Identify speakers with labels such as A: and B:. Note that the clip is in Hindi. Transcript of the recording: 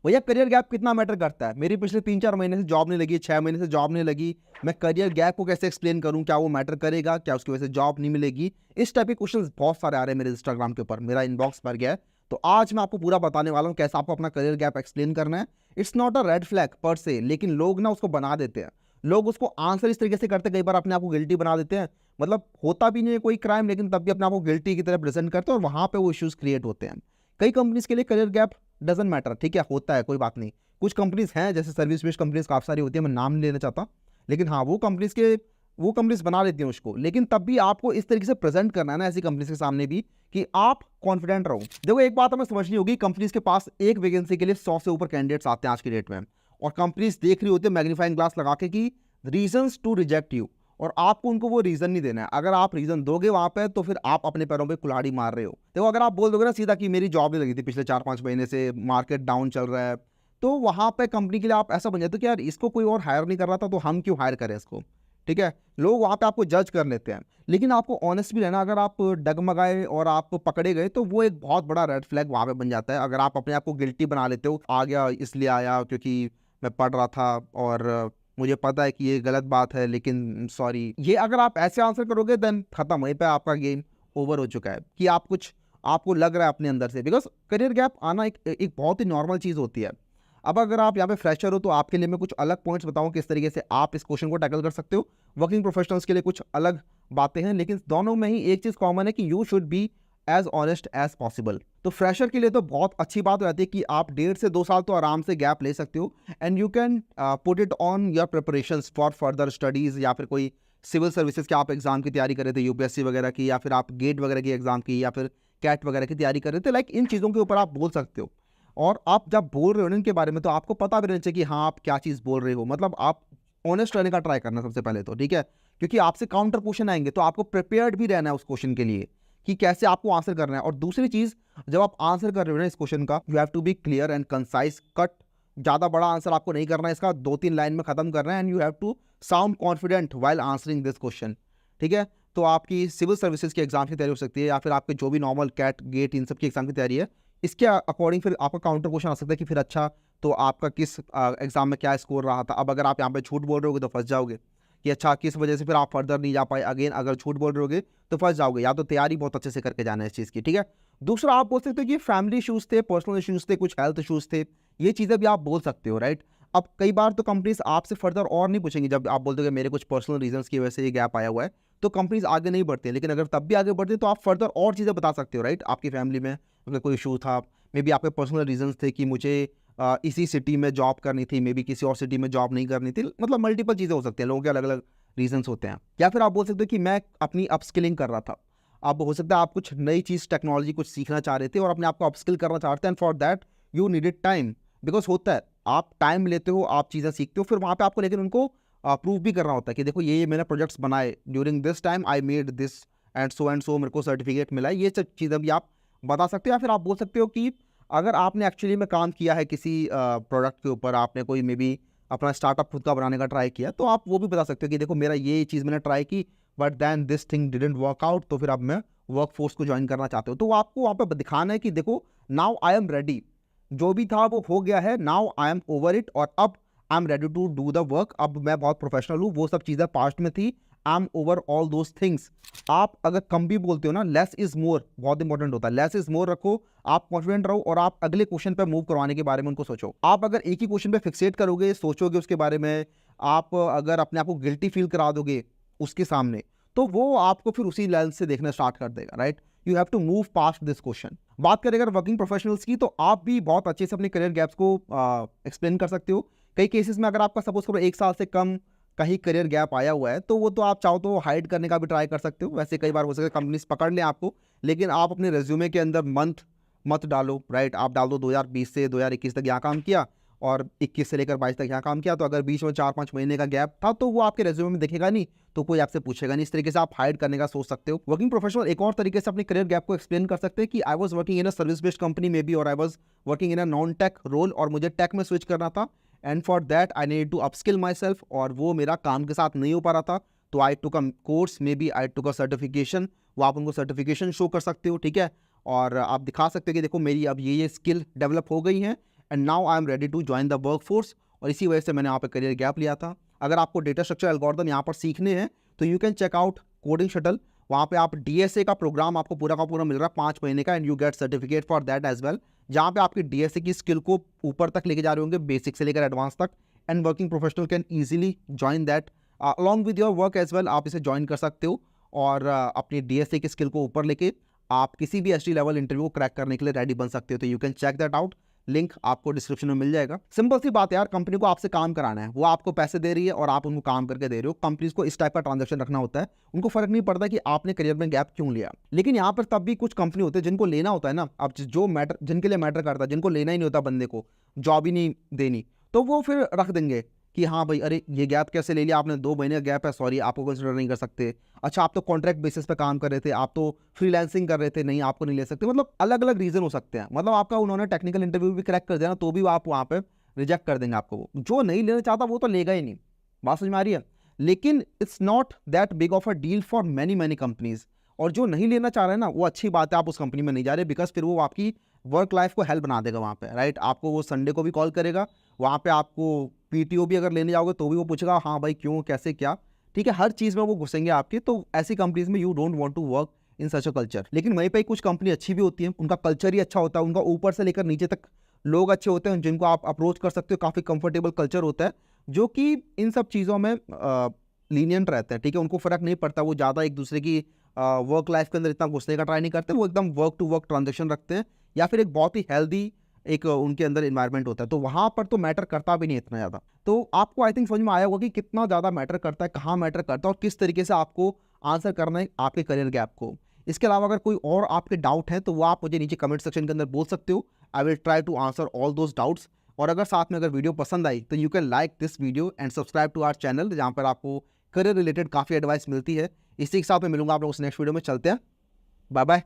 A: भैया करियर गैप कितना मैटर करता है? मेरी पिछले 3-4 महीने से जॉब नहीं लगी, 6 महीने से जॉब नहीं लगी, मैं करियर गैप को कैसे एक्सप्लेन करूँ? क्या वो मैटर करेगा? क्या उसकी वजह से जॉब नहीं मिलेगी? इस टाइप के क्वेश्चंस बहुत सारे आ रहे हैं मेरे इंस्टाग्राम के ऊपर, मेरा इनबॉक्स भर गया है। तो आज मैं आपको पूरा बताने वाला हूँ कैसे आपको अपना करियर गैप एक्सप्लेन करना है। It's not a red flag पर से, लेकिन लोग ना उसको बना देते हैं। लोग उसको आंसर इस तरीके से करते हैं, कई बार अपने आप को गिल्टी बना देते हैं। मतलब होता भी नहीं है कोई क्राइम, लेकिन तब भी अपने आप को गिल्टी की तरह प्रेजेंट करते हैं और वहाँ पे वो इश्यूज क्रिएट होते हैं। कई कंपनीज के लिए करियर गैप डजंट मैटर, ठीक है, होता है, कोई बात नहीं। कुछ कंपनीज हैं जैसे सर्विस बेस्ड कंपनीज काफ़ी सारी होती है, मैं नाम नहीं लेना चाहता, लेकिन हाँ वो कंपनीज बना लेती हैं उसको। लेकिन तब भी आपको इस तरीके से प्रेजेंट करना है ना ऐसी कंपनीज के सामने भी कि आप कॉन्फिडेंट रहो। देखो एक बात हमें समझनी होगी, कंपनीज के पास एक वैकेंसी के लिए 100 से ऊपर कैंडिडेट्स आते हैं आज की डेट में, और कंपनीज देख रही होती है मैग्नीफाइंग ग्लास लगा के कि रीजंस टू रिजेक्ट यू, और आपको उनको वो रीजन नहीं देना है। अगर आप रीजन दोगे वहां पे तो फिर आप अपने पैरों पे कुल्हाड़ी मार रहे हो। देखो अगर आप बोल दोगे ना सीधा कि मेरी जॉब नहीं लगी थी पिछले 4-5 महीने से, मार्केट डाउन चल रहा है, तो वहां पे कंपनी के लिए आप ऐसा बन जाते हो कि यार इसको कोई और हायर नहीं कर रहा था तो हम क्यों हायर करें इसको, ठीक है। लोग वहां पे आपको जज कर लेते हैं। लेकिन आपको ऑनेस्ट भी रहना, अगर आप डगमगाए और आप पकड़े गए तो वो एक बहुत बड़ा रेड फ्लैग वहां पे बन जाता है। अगर आप अपने आप को गिल्टी बना लेते हो, आ गया इसलिए आया क्योंकि मैं पढ़ रहा था और मुझे पता है कि ये गलत बात है लेकिन सॉरी, ये अगर आप ऐसे आंसर करोगे देन खत्म, वहीं पे आपका गेम ओवर हो चुका है कि आप कुछ आपको लग रहा है अपने अंदर से। बिकॉज करियर गैप आना एक बहुत ही नॉर्मल चीज़ होती है। अब अगर आप यहाँ पे फ्रेशर हो तो आपके लिए मैं कुछ अलग पॉइंट्स बताऊँ किस तरीके से आप इस क्वेश्चन को टैकल कर सकते हो। वर्किंग प्रोफेशनल्स के लिए कुछ अलग बातें हैं, लेकिन दोनों में ही एक चीज़ कॉमन है कि you should be as honest as possible. तो फ्रेशर के लिए तो बहुत अच्छी बात हो जाती है कि आप 1.5 से 2 साल तो आराम से गैप ले सकते हो, and you can put it on your preparations for further studies, या फिर कोई सिविल सर्विसेज के आप एग्जाम की तैयारी कर रहे थे, यूपीएससी वगैरह की, या फिर आप गेट वगैरह की एग्जाम की, या फिर कैट वगैरह की तैयारी कर रहे थे। लाइक इन चीज़ों के ऊपर आप बोल सकते हो। और आप जब बोल रहे हो ना इनके बारे में तो आपको पता भी रहना चाहिए कि हाँ आप क्या चीज़ बोल रहे हो। मतलब आप ऑनेस्ट रहने का ट्राई करना सबसे पहले तो, ठीक है, क्योंकि आपसे काउंटर क्वेश्चन आएंगे तो आपको प्रिपेयर्ड भी रहना है उस क्वेश्चन के लिए कि कैसे आपको आंसर करना है। और दूसरी चीज़, जब आप आंसर कर रहे हो ना इस क्वेश्चन का, you have to be clear and concise, cut. ज़्यादा बड़ा आंसर आपको नहीं करना है इसका, 2-3 लाइन में खत्म करना है, and you have to sound confident while answering this question, ठीक है। तो आपकी सिविल सर्विसेज की एग्जाम की तैयारी हो सकती है, या फिर आपके जो भी नॉर्मल कैट गेट इन सब की एग्जाम की तैयारी है, इसके अकॉर्डिंग फिर आपका काउंटर क्वेश्चन आ सकता है कि फिर अच्छा तो आपका किस एग्जाम में क्या स्कोर रहा था। अब अगर आप यहाँ पे झूठ बोल रहे होगे तो फंस जाओगे कि अच्छा किस वजह से फिर आप फर्दर नहीं जा पाए। अगेन अगर झूठ बोल रहे होगे तो फंस जाओगे, या तो तैयारी बहुत अच्छे से करके जाना है इस चीज़ की, ठीक है। दूसरा आप बोल सकते हो कि फैमिली इशूज़ थे, पर्सनल इशूज़ थे, कुछ हेल्थ इशूज़ थे, ये चीज़ें भी आप बोल सकते हो, राइट। अब कई बार तो कंपनीज आपसे फर्दर और नहीं पूछेंगी, जब आप बोलते हो कि मेरे कुछ पर्सनल रीजंस की वजह से ये गैप आया हुआ है, तो कंपनीज आगे नहीं बढ़ती हैं। लेकिन अगर तब भी आगे बढ़ती तो आप फर्दर और चीज़ें बता सकते हो, राइट। आपकी फैमिली में अगर कोई इशू था, मे बी आपके पर्सनल रीजंस थे कि मुझे इसी सिटी में जॉब करनी थी, मे बी किसी और सिटी में जॉब नहीं करनी थी, मतलब मल्टीपल चीज़ें हो सकती हैं, लोगों के अलग अलग रीजंस होते हैं। या फिर आप बोल सकते हो कि मैं अपनी अपस्किलिंग कर रहा था। अब हो सकता है आप कुछ नई चीज़ टेक्नोलॉजी कुछ सीखना चाह रहे थे और अपने आप को अपस्किल करना चाहते हैं, and for that you needed time. Because होता है आप टाइम लेते हो, आप चीज़ें सीखते हो, फिर वहाँ पे आपको लेकिन उनको प्रूव भी करना होता है कि देखो ये मैंने प्रोजेक्ट्स बनाए, during this time I made this and so मेरे को सर्टिफिकेट मिला है। ये सब चीज़ें भी आप बता सकते हो। या फिर आप बोल सकते हो कि अगर आपने एक्चुअली में काम किया है किसी प्रोडक्ट के ऊपर, आपने कोई मे बी अपना स्टार्टअप खुद का बनाने का ट्राई किया, तो आप वो भी बता सकते हो कि देखो मेरा ये चीज़ मैंने ट्राई की but then this thing didn't work out, तो फिर अब मैं वर्क फोर्स को ज्वाइन करना चाहते हो। तो आपको वहाँ पर दिखाना है कि देखो नाउ आई एम रेडी, जो भी था वो हो गया है, now I am over it, और अब I am ready to do the work. अब मैं बहुत प्रोफेशनल हूँ, वो सब चीज़ें पास्ट में थी, आई am over all those things. आप अगर कम भी बोलते हो ना, लेस इज मोर बहुत इंपॉर्टेंट होता है, लेस इज मोर रखो, आप कॉन्फिडेंट रहो और आप अगले क्वेश्चन पे मूव करवाने के बारे में उनको सोचो। आप अगर एक ही क्वेश्चन पे फिक्सेट करोगे, सोचोगे उसके बारे में, आप अगर अपने आप को गिल्टी फील करा दोगे उसके सामने, तो वो आपको फिर उसी लेंस से देखना स्टार्ट कर देगा, right. You have to move past this question. बात करें अगर वर्किंग प्रोफेशनल्स की, तो आप भी बहुत अच्छे से अपने करियर गैप्स को एक्सप्लेन कर सकते हो। कई केसेस में अगर आपका सपोज करो 1 साल से कम कहीं करियर गैप आया हुआ है, तो वो तो आप चाहो तो हाइड करने का भी ट्राई कर सकते हो। वैसे कई बार हो सकता है कंपनीज पकड़ लें आपको, लेकिन आप अपने रेज्यूमे के अंदर मंथ मत डालो, राइट। आप डाल दो 2020 से 2021 तक यहाँ काम किया और 21 से लेकर 22 तक यहाँ काम किया। तो अगर बीच में 4-5 महीने का गैप था तो वो आपके रेज्यूमे में दिखेगा नहीं, तो कोई आपसे पूछेगा नहीं। इस तरीके से आप हाइड करने का सोच सकते हो। वर्किंग प्रोफेशनल एक और तरीके से अपने करियर गैप को एक्सप्लेन कर सकते हैं कि I was working in a service based company में बी, और I was working in a non tech role, और मुझे टेक में स्विच करना था, and for that I need to upskill myself, और वो मेरा काम के साथ नहीं हो पा रहा था। तो I took a course, maybe I took a certification, वो आप उनको सर्टिफिकेशन शो कर सकते हो, ठीक है। और आप दिखा सकते हो कि देखो मेरी अब ये स्किल डेवलप हो गई है, and now I am ready to join the workforce. और इसी वजह से मैंने यहाँ पे करियर गैप लिया था। अगर आपको डेटा स्ट्रक्चर एल्गोरिथम यहाँ पर सीखने हैं तो you can check out coding shuttle. वहाँ पे आप DSA का प्रोग्राम आपको पूरा का पूरा मिल रहा है 5 महीने का, and you get certificate for that as well, जहाँ पे आपकी DSA की स्किल को ऊपर तक लेके जा रहे होंगे, बेसिक से लेकर एडवांस तक। And working professional can easily join that along with your work as well. आप इसे ज्वाइन कर सकते हो और अपनी DSA की स्किल को ऊपर लेके आप किसी भी HD लेवल इंटरव्यू को क्रैक करने के लिए रेडी बन सकते हो। तो you can check that out, link आपको डिस्क्रिप्शन में मिल जाएगा। सिंपल सी बात है यार, कंपनी को आपसे काम कराना है, वो आपको पैसे दे रही है और आप उनको काम करके दे रहे हो। कंपनीज को इस टाइप का ट्रांजैक्शन रखना होता है, उनको फर्क नहीं पड़ता कि आपने करियर में गैप क्यों लिया। लेकिन यहाँ पर तब भी कुछ कंपनी होते हैं जिनको लेना होता है ना, अब जो मैटर जिनके लिए मैटर करता है, जिनको लेना ही नहीं होता बंदे को, जॉब ही नहीं देनी, तो वो फिर रख देंगे कि हाँ भाई अरे ये गैप कैसे ले लिया आपने, 2 महीने का गैप है, सॉरी आपको कंसिडर नहीं कर सकते। अच्छा आप तो कॉन्ट्रैक्ट बेसिस पे काम कर रहे थे, आप तो फ्रीलांसिंग कर रहे थे, नहीं आपको नहीं ले सकते। मतलब अलग अलग रीजन हो सकते हैं। मतलब आपका उन्होंने टेक्निकल इंटरव्यू भी क्रैक कर दिया ना, तो भी आप वहाँ पे रिजेक्ट कर देंगे आपको। वो जो नहीं लेना चाहता वो तो लेगा ही नहीं, बात समझ में आ रही है। लेकिन it's not that big of a deal for many companies. और जो नहीं लेना चाह रहे हैं ना, वो अच्छी बात है, आप उस कंपनी में नहीं जा रहे, बिकॉज फिर वो आपकी वर्क लाइफ को हेल्प बना देगा वहाँ पे, राइट। आपको वो संडे को भी कॉल करेगा, वहाँ पे आपको PTO भी अगर लेने जाओगे तो भी वो पूछेगा हाँ भाई क्यों कैसे क्या, ठीक है, हर चीज़ में वो घुसेंगे आपके। तो ऐसी कंपनीज में you don't want to work in such a culture. लेकिन वहीं पे कुछ कंपनी अच्छी भी होती है, उनका कल्चर ही अच्छा होता है, उनका ऊपर से लेकर नीचे तक लोग अच्छे होते हैं, जिनको आप अप्रोच कर सकते हो, काफ़ी कंफर्टेबल कल्चर होता है, जो कि इन सब चीज़ों में लीनियंट रहते हैं, ठीक है। उनको फ़र्क नहीं पड़ता, वो ज़्यादा एक दूसरे की वर्क लाइफ के अंदर इतना घुसने का ट्राई नहीं करते, वो एकदम वर्क टू वर्क ट्रांजेक्शन रखते हैं, या फिर एक बहुत ही हेल्दी एक उनके अंदर इन्वायरमेंट होता है। तो वहाँ पर तो मैटर करता भी नहीं इतना ज़्यादा। तो आपको आई थिंक समझ में आया होगा कि कितना ज़्यादा मैटर करता है, कहाँ मैटर करता है और किस तरीके से आपको आंसर करना है आपके करियर गैप को। इसके अलावा अगर कोई और आपके डाउट है तो वो आप मुझे नीचे कमेंट सेक्शन के अंदर बोल सकते हो। I will try to answer all those doubts. और अगर साथ में अगर वीडियो पसंद आई तो you can like this video and subscribe to our channel, जहाँ पर आपको करियर रिलेटेड काफ़ी एडवाइस मिलती है। इसी के साथ मैं मिलूंगा आप लोगों से नेक्स्ट वीडियो में। चलते हैं, बाय बाय।